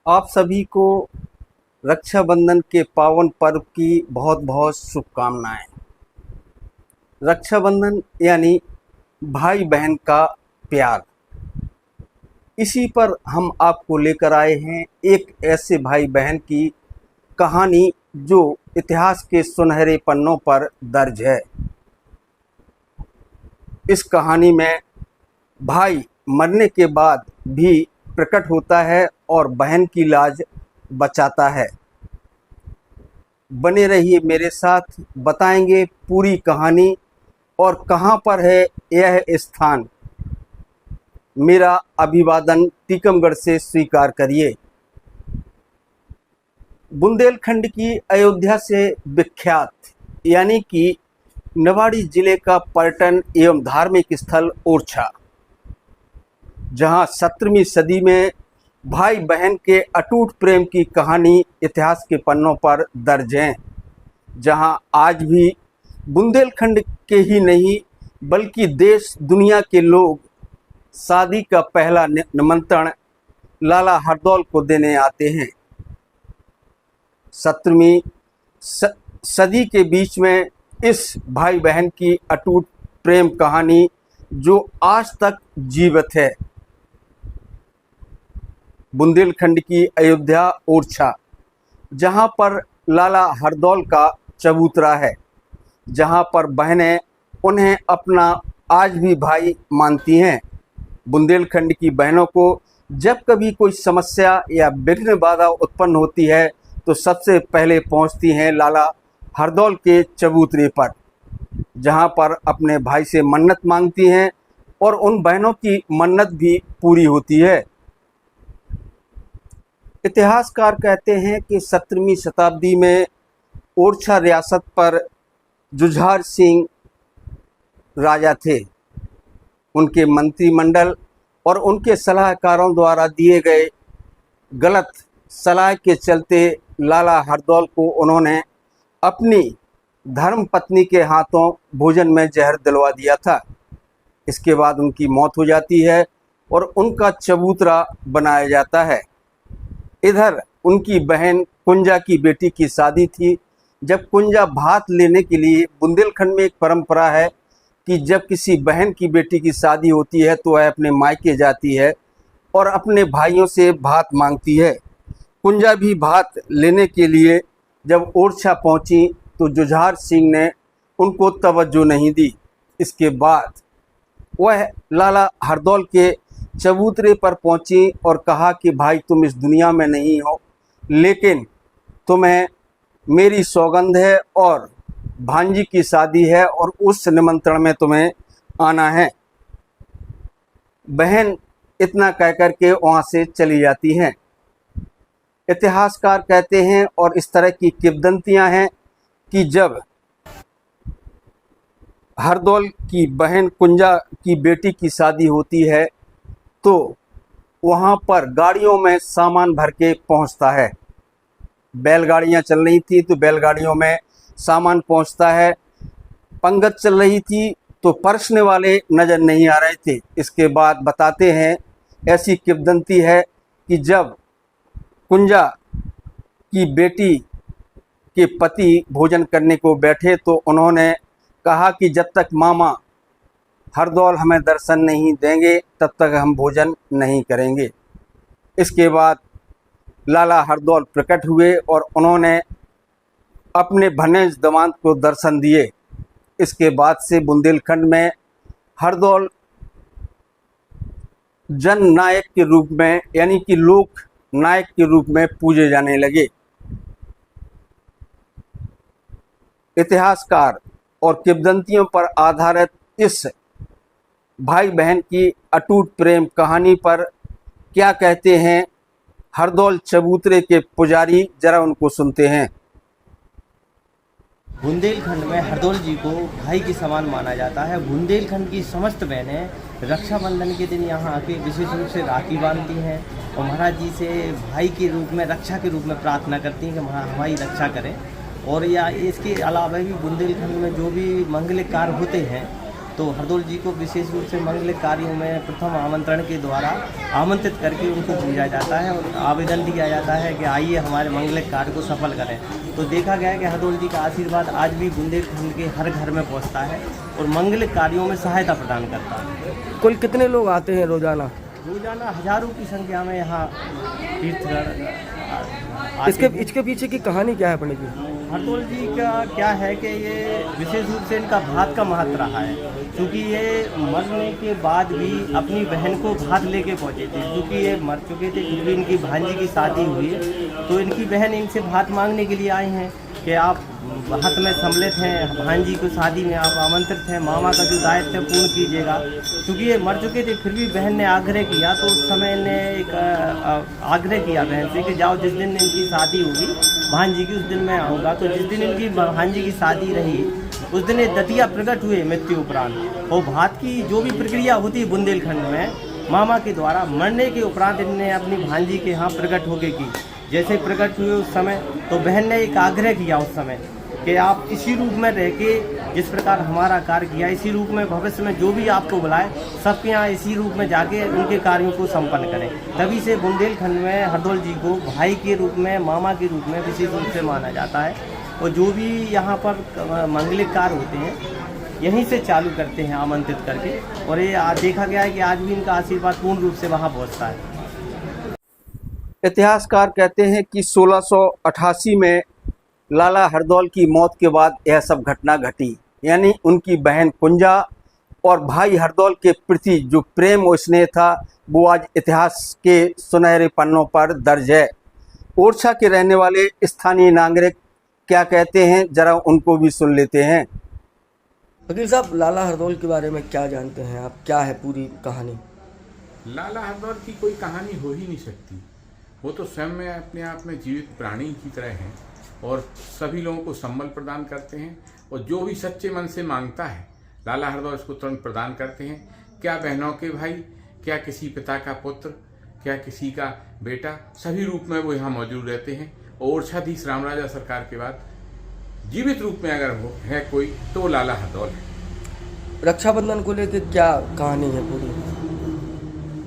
आप सभी को रक्षाबंधन के पावन पर्व की बहुत बहुत शुभकामनाएं। रक्षाबंधन यानी भाई बहन का प्यार। इसी पर हम आपको लेकर आए हैं एक ऐसे भाई बहन की कहानी जो इतिहास के सुनहरे पन्नों पर दर्ज है। इस कहानी में भाई मरने के बाद भी प्रकट होता है और बहन की लाज बचाता है। बने रहिए मेरे साथ, बताएंगे पूरी कहानी और कहाँ पर है यह स्थान। मेरा अभिवादन टीकमगढ़ से स्वीकार करिए। बुंदेलखंड की अयोध्या से विख्यात यानी कि निवाड़ी जिले का पर्यटन एवं धार्मिक स्थल ओरछा, जहां 17वीं सदी में भाई बहन के अटूट प्रेम की कहानी इतिहास के पन्नों पर दर्ज है, जहां आज भी बुंदेलखंड के ही नहीं बल्कि देश दुनिया के लोग शादी का पहला निमंत्रण लाला हरदौल को देने आते हैं। 17वीं सदी के बीच में इस भाई बहन की अटूट प्रेम कहानी जो आज तक जीवित है। बुंदेलखंड की अयोध्या ओरछा, जहां पर लाला हरदौल का चबूतरा है, जहां पर बहनें उन्हें अपना आज भी भाई मानती हैं। बुंदेलखंड की बहनों को जब कभी कोई समस्या या विघ्न बाधा उत्पन्न होती है तो सबसे पहले पहुंचती हैं लाला हरदौल के चबूतरे पर, जहां पर अपने भाई से मन्नत मांगती हैं और उन बहनों की मन्नत भी पूरी होती है। इतिहासकार कहते हैं कि 17वीं शताब्दी में ओरछा रियासत पर जुझार सिंह राजा थे। उनके मंत्रिमंडल और उनके सलाहकारों द्वारा दिए गए गलत सलाह के चलते लाला हरदौल को उन्होंने अपनी धर्म पत्नी के हाथों भोजन में जहर दिलवा दिया था। इसके बाद उनकी मौत हो जाती है और उनका चबूतरा बनाया जाता है। इधर उनकी बहन कुंजा की बेटी की शादी थी। जब कुंजा भात लेने के लिए, बुंदेलखंड में एक परंपरा है कि जब किसी बहन की बेटी की शादी होती है तो वह अपने मायके जाती है और अपने भाइयों से भात मांगती है। कुंजा भी भात लेने के लिए जब ओरछा पहुंची तो जुझार सिंह ने उनको तवज्जो नहीं दी। इसके बाद वह लाला हरदौल के चबूतरे पर पहुंची और कहा कि भाई तुम इस दुनिया में नहीं हो, लेकिन तुम्हें मेरी सौगंध है और भांजी की शादी है और उस निमंत्रण में तुम्हें आना है। बहन इतना कहकर के वहाँ से चली जाती हैं। इतिहासकार कहते हैं और इस तरह की किंवदंतियाँ हैं कि जब हरदौल की बहन कुंजा की बेटी की शादी होती है तो वहाँ पर गाड़ियों में सामान भर के पहुँचता है। बैलगाड़ियाँ चल रही थी तो बैलगाड़ियों में सामान पहुँचता है। पंगत चल रही थी तो परसने वाले नज़र नहीं आ रहे थे। इसके बाद बताते हैं, ऐसी किंवदंती है कि जब कुंजा की बेटी के पति भोजन करने को बैठे तो उन्होंने कहा कि जब तक मामा हरदौल हमें दर्शन नहीं देंगे तब तक हम भोजन नहीं करेंगे। इसके बाद लाला हरदौल प्रकट हुए और उन्होंने अपने भनेज दामाद को दर्शन दिए। इसके बाद से बुंदेलखंड में हरदौल जन नायक के रूप में यानी कि लोक नायक के रूप में पूजे जाने लगे। इतिहासकार और किंवदंतियों पर आधारित इस भाई बहन की अटूट प्रेम कहानी पर क्या कहते हैं हरदौल चबूतरे के पुजारी, जरा उनको सुनते हैं। बुंदेलखंड में हरदौल जी को भाई के समान माना जाता है। बुंदेलखंड की समस्त बहनें रक्षाबंधन के दिन यहाँ आके विशेष रूप से राखी बांधती हैं और महाराज जी से भाई के रूप में, रक्षा के रूप में प्रार्थना करती हैं कि हमारी रक्षा करें। और या इसके अलावा भी बुंदेलखंड में जो भी मंगलिक कार्य होते हैं तो हरदौल जी को विशेष रूप से मंगलिक कार्यों में प्रथम आमंत्रण के द्वारा आमंत्रित करके उनको पूजा जाता है और आवेदन दिया जाता है कि आइए हमारे मंगलिक कार्य को सफल करें। तो देखा गया है कि हरदौल जी का आशीर्वाद आज भी बुंदेलखंड के हर घर में पहुंचता है और मंगलिक कार्यों में सहायता प्रदान करता है। कुल कितने लोग आते हैं रोजाना? रोजाना हजारों की संख्या में यहाँ तीर्थगढ़ इसके पीछे की कहानी क्या है पंडित जी? हरदौल जी का क्या है कि ये विशेष रूप से इनका भात का महत्व रहा है, क्योंकि ये मरने के बाद भी अपनी बहन को भात लेके पहुँचे थे। क्योंकि ये मर चुके थे फिर भी इनकी भांजी की शादी हुई, तो इनकी बहन इनसे भात मांगने के लिए आए हैं कि आप हाथ में सम्मिलित हैं, भांजी को शादी में आप आमंत्रित हैं, मामा का जो दायित्व है पूर्ण कीजिएगा। क्योंकि ये मर चुके थे फिर भी बहन ने आग्रह किया, तो उस समय ने एक आग्रह किया बहन से कि जाओ जिस दिन इनकी शादी होगी भांजी की उस दिन मैं आऊँगा। तो जिस दिन इनकी भांजी की शादी रही उस दिन ये दतिया प्रकट हुए मृत्यु उपरांत। और भात की जो भी प्रक्रिया होती है बुंदेलखंड में मामा के द्वारा मरने के उपरांत इनने अपनी भांजी के यहाँ प्रकट होके की। जैसे प्रकट हुए उस समय तो बहन ने एक आग्रह किया उस समय कि आप इसी रूप में रह के जिस प्रकार हमारा कार्य किया इसी रूप में भविष्य में जो भी आपको बुलाए सबके यहाँ इसी रूप में जाके उनके कार्यों को संपन्न करें। तभी से बुंदेलखंड में हरदौल जी को भाई के रूप में मामा के रूप में विशेष रूप से माना जाता है। और जो भी यहाँ पर मंगलिक कार्य होते हैं यहीं से चालू करते हैं आमंत्रित करके। और ये देखा गया है कि आज भी इनका आशीर्वाद पूर्ण रूप से वहाँ पहुँचता है। इतिहासकार कहते हैं कि 1688 में लाला हरदौल की मौत के बाद यह सब घटना घटी, यानी उनकी बहन कुंजा और भाई हरदौल के प्रति जो प्रेम और स्नेह था वो आज इतिहास के सुनहरे पन्नों पर दर्ज है। ओरछा के रहने वाले स्थानीय नागरिक क्या कहते हैं, जरा उनको भी सुन लेते हैं। वकील साहब, लाला हरदौल के बारे में क्या जानते हैं आप? क्या है पूरी कहानी? लाला हरदौल की कोई कहानी हो ही नहीं सकती। वो तो स्वयं में अपने आप में जीवित प्राणी की तरह हैं और सभी लोगों को संबल प्रदान करते हैं। और जो भी सच्चे मन से मांगता है लाला हरदौल उसको तुरंत प्रदान करते हैं। क्या बहनों के भाई, क्या किसी पिता का पुत्र, क्या किसी का बेटा, सभी रूप में वो यहाँ मौजूद रहते हैं। और ओरछाधीश रामराजा सरकार के बाद जीवित रूप में अगर हो है कोई तो लाला हरदौल है। रक्षाबंधन को लेकर क्या कहानी है पूरी?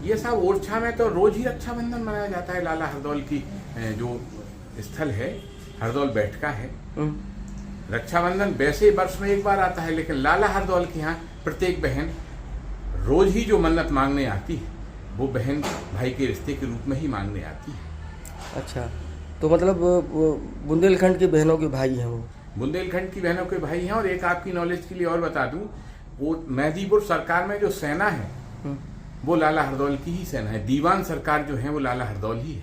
ये सब ओरछा में तो रोज ही रक्षाबंधन मनाया जाता है। लाला हरदौल की जो स्थल है हरदौल बैठका है। रक्षाबंधन वैसे वर्ष में एक बार आता है, लेकिन लाला हरदौल के यहाँ प्रत्येक बहन रोज ही जो मन्नत मांगने आती है वो बहन भाई के रिश्ते के रूप में ही मांगने आती है। अच्छा, तो मतलब बुंदेलखंड की बहनों के भाई हैं वो? बुंदेलखंड की बहनों के भाई हैं। और एक आपकी नॉलेज के लिए और बता दूं, वो मेहदीपुर सरकार में जो सेना है वो लाला हरदौल की ही सेना है। दीवान सरकार जो है वो लाला हरदौल ही है।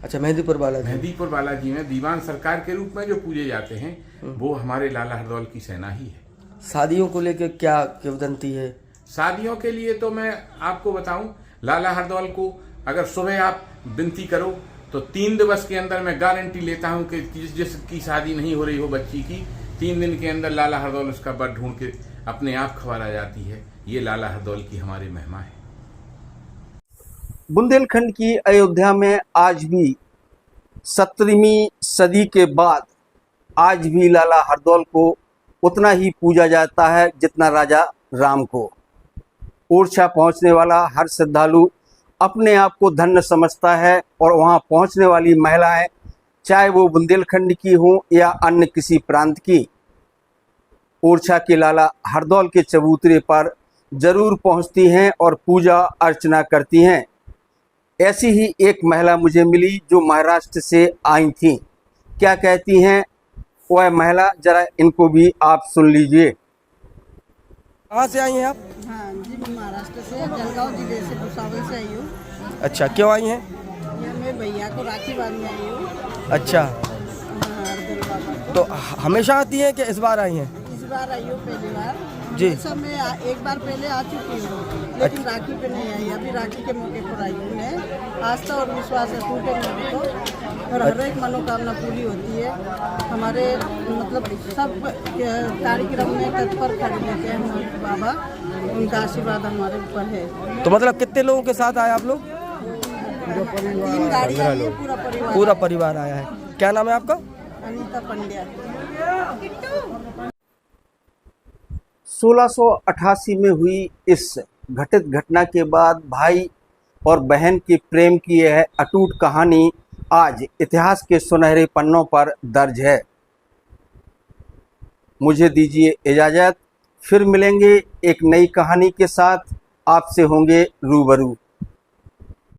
अच्छा, मेहदीपुर बालाजी में दीवान सरकार के रूप में जो पूजे जाते हैं वो हमारे लाला हरदौल की सेना ही है। शादियों को लेकर क्या किंवदंती है? शादियों के लिए तो मैं आपको बताऊं, लाला हरदौल को अगर सुबह आप विनती करो तो 3 दिवस के अंदर मैं गारंटी लेता हूं कि जिसकी शादी नहीं हो रही हो बच्ची की, 3 दिन के अंदर लाला हरदौल उसका बर ढूंढ के अपने आप खवाला जाती है। ये लाला हरदौल की हमारी महिमा है। बुंदेलखंड की अयोध्या में आज भी 17वीं सदी के बाद आज भी लाला हरदौल को उतना ही पूजा जाता है जितना राजा राम को। ओरछा पहुंचने वाला हर श्रद्धालु अपने आप को धन्य समझता है और वहां पहुंचने वाली महिलाएं चाहे वो बुंदेलखंड की हों या अन्य किसी प्रांत की, ओरछा के लाला हरदौल के चबूतरे पर जरूर पहुंचती हैं और पूजा अर्चना करती हैं। ऐसी ही एक महिला मुझे मिली जो महाराष्ट्र से आई थी। क्या कहती हैं वह महिला, जरा इनको भी आप सुन लीजिए। कहाँ से आई हैं आप? हाँ जी, मैं महाराष्ट्र से जलगांव जिले से भुसावल से आई हूँ। अच्छा, क्यों आई हैं? ये मैं भैया को राखी बांधने आई हूँ। अच्छा, हरदौल बाबा तो हमेशा आती हैं कि इस बार आई हैं? इस बार आई हूँ पहली बार जी। ऐसा मैं एक बार पहले आ चुकी हूँ, लेकिन राखी पे नहीं आई। अभी राखी के मौके पर आई हूँ। मैं आस्था और विश्वास है टूटे नहीं तो, और हर एक मनोकामना पूरी होती है। हमारे मतलब सब कार्यक्रम में तत्पर खड़े रहते हैं बाबा, उनका आशीर्वाद हमारे ऊपर है। तो मतलब कितने लोगों के साथ आए आप लोग? 3 गाड़ी आई है, पूरा परिवार आया है। क्या नाम है आपका? अनीता पंड्या। 1688 में हुई इस घटित घटना के बाद भाई और बहन के प्रेम की यह अटूट कहानी आज इतिहास के सुनहरे पन्नों पर दर्ज है। मुझे दीजिए इजाज़त, फिर मिलेंगे एक नई कहानी के साथ, आपसे होंगे रूबरू।